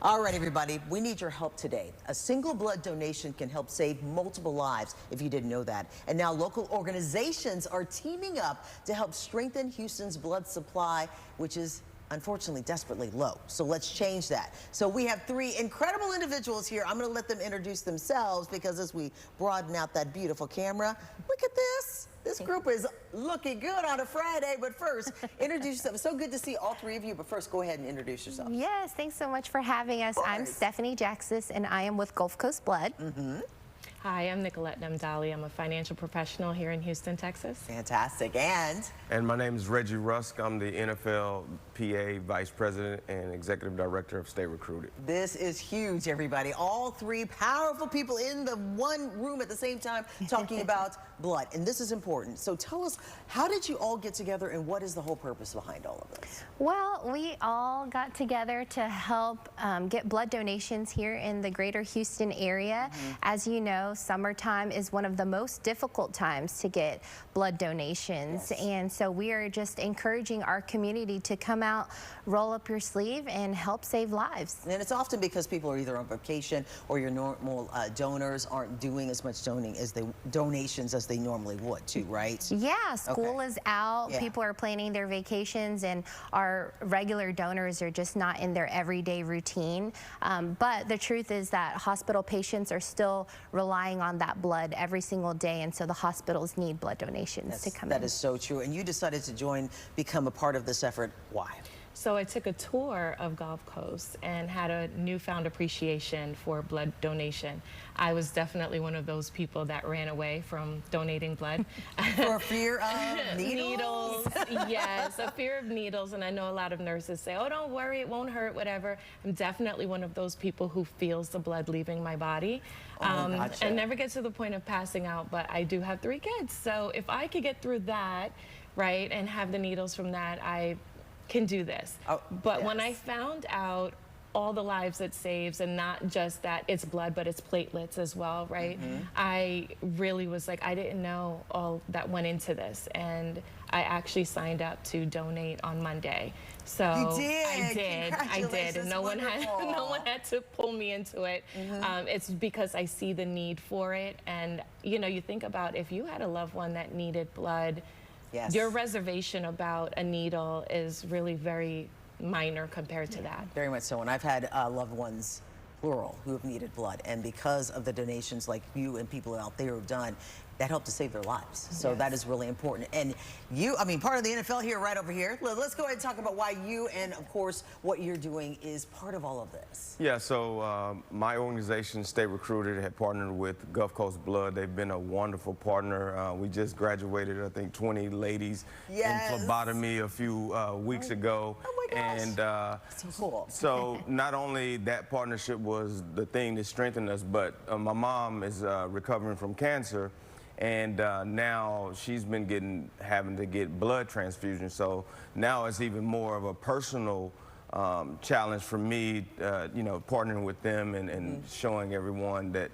All right, everybody, we need your help today. A single blood donation can help save multiple lives, if you didn't know that. And now local organizations are teaming up to help strengthen Houston's blood supply, which is unfortunately desperately low. So let's change that. So we have three incredible individuals here. I'm going to let them introduce themselves because as we broaden out that beautiful camera, look at this. This group is looking good on a Friday, but first, introduce yourself. It's so good to see all three of you, but first, go ahead and introduce yourself. Yes, thanks so much for having us. I'm Stephanie Jaxis, and I am with Gulf Coast Blood. Hi, I'm Nicolette Namdali. I'm a financial professional here in Houston, Texas. Fantastic. And my name is Reggie Rusk. I'm the NFL PA Vice President and Executive Director of Stay Recruited. This is huge, everybody. All three powerful people in the one room at the same time talking about blood, and this is important. So tell us, how did you all get together and what is the whole purpose behind all of this? Well, we all got together to help get blood donations here in the greater Houston area. As you know, summertime is one of the most difficult times to get blood donations. And so we are just encouraging our community to come out, roll up your sleeve, and help save lives. And it's often because people are either on vacation or your normal donors aren't doing as much donations as they normally would too, right? Yeah, school is out, people are planning their vacations, and our regular donors are just not in their everyday routine. But the truth is that hospital patients are still relying on that blood every single day, and so the hospitals need blood donations to come in. That is so true. And you decided to become a part of this effort. Why? So I took a tour of Gulf Coast and had a newfound appreciation for blood donation. I was definitely one of those people that ran away from donating blood. For fear of needles? Yes, a fear of needles. And I know a lot of nurses say, oh, don't worry, it won't hurt, whatever. I'm definitely one of those people who feels the blood leaving my body. And never get to the point of passing out, but I do have 3 kids. So if I could get through that, right, and have the needles from that, I can do this. But when I found out all the lives it saves, and not just that it's blood, but it's platelets as well, right? I really was like, I didn't know all that went into this. And I actually signed up to donate on Monday. So you did. I did. And no one had to pull me into it. It's because I see the need for it. And you know, you think about if you had a loved one that needed blood, your reservation about a needle is really very minor compared to that. Very much so. And I've had loved ones, plural, who have needed blood. And because of the donations like you and people out there have done, that helped to save their lives. So that is really important. And you, I mean, part of the NFL here, right over here. Let's go ahead and talk about why you and, of course, what you're doing is part of all of this. Yeah, so my organization, Stay Recruited, had partnered with Gulf Coast Blood. They've been a wonderful partner. We just graduated, I think, 20 ladies in phlebotomy a few weeks ago. Oh my gosh. And so cool. So not only that partnership was the thing that strengthened us, but my mom is recovering from cancer. And now she's been having to get blood transfusions. So now it's even more of a personal challenge for me, you know, partnering with them and showing everyone that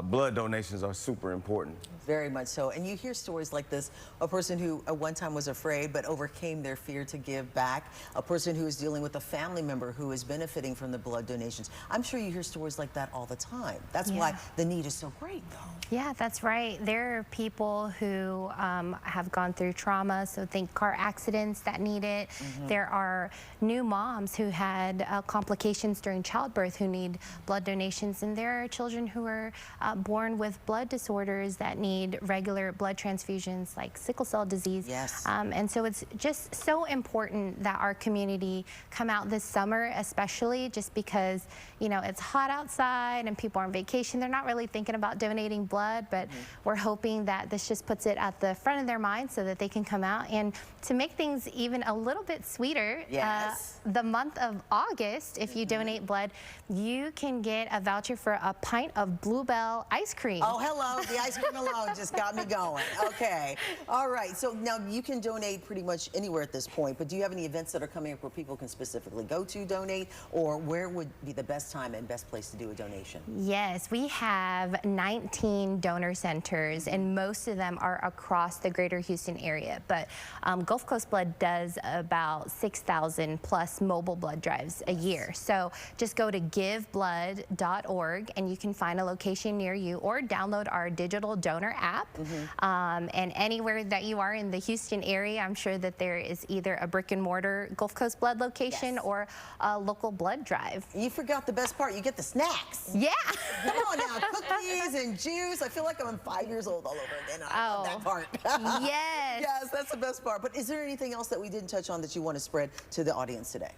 blood donations are super important. Very much so. And you hear stories like this, a person who at one time was afraid but overcame their fear to give back, a person who is dealing with a family member who is benefiting from the blood donations. I'm sure you hear stories like that all the time. That's why the need is so great, though. Yeah, that's right. There are people who have gone through trauma, so think car accidents that need it. There are new moms who had complications during childbirth who need blood donations, and there are children who are born with blood disorders that need regular blood transfusions like sickle cell disease. And so it's just so important that our community come out this summer, especially just because, you know, it's hot outside and people are on vacation. They're not really thinking about donating blood, but we're hoping that this just puts it at the front of their mind so that they can come out. And to make things even a little bit sweeter, the month of August, if you donate blood, you can get a voucher for a pint of Bluebell sell ice cream. Oh, hello. The ice cream alone just got me going. Okay. All right. So now you can donate pretty much anywhere at this point, but do you have any events that are coming up where people can specifically go to donate, or where would be the best time and best place to do a donation? Yes, we have 19 donor centers, and most of them are across the greater Houston area. But Gulf Coast Blood does about 6,000 plus mobile blood drives a year. So just go to giveblood.org and you can find a location near you, or download our digital donor app. And anywhere that you are in the Houston area, I'm sure that there is either a brick and mortar Gulf Coast Blood location or a local blood drive. You forgot the best part. You get the snacks. Yeah. Come on now, cookies and juice. I feel like I'm 5 years old all over again. I love that part. Yes. Yes, that's the best part. But is there anything else that we didn't touch on that you want to spread to the audience today?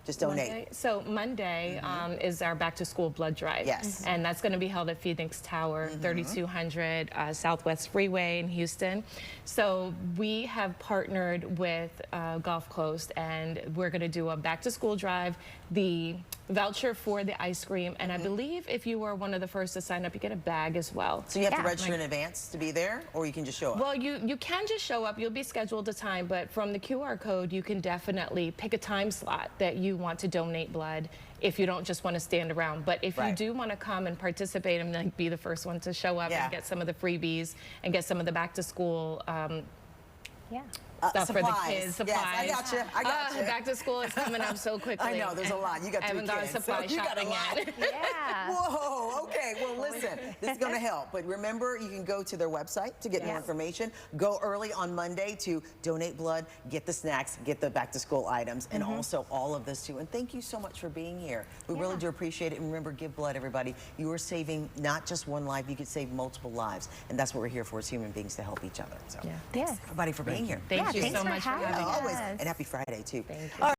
Just donate. Monday. So Monday is our back to school blood drive. Yes. And that's going to be held at Phoenix Tower, 3200 Southwest Freeway in Houston. So we have partnered with Gulf Coast, and we're going to do a back to school drive, the voucher for the ice cream, and I believe if you were one of the first to sign up, you get a bag as well. So you have to register in advance to be there, or you can just show up? Well, you can just show up. You'll be scheduled a time, but from the QR code, you can definitely pick a time slot that you want to donate blood if you don't just want to stand around. But if you do want to come and participate and like, be the first one to show up and get some of the freebies and get some of the back to school stuff supplies. For the kids, supplies. Yes, I got you. I got you. Back to school is coming up so quickly. I know, there's a lot. You got 3 kids. I haven't gone supply shopping yet. Yeah. Whoa, okay. Well, listen, this is going to help. But remember, you can go to their website to get more information. Go early on Monday to donate blood, get the snacks, get the back-to-school items, and also all of this, too. And thank you so much for being here. We really do appreciate it. And remember, give blood, everybody. You are saving not just one life. You could save multiple lives. And that's what we're here for as human beings, to help each other. So thanks, everybody, for being here. Thank you thanks so for much for having having us. us. Always. And happy Friday, too. Thank you. All right.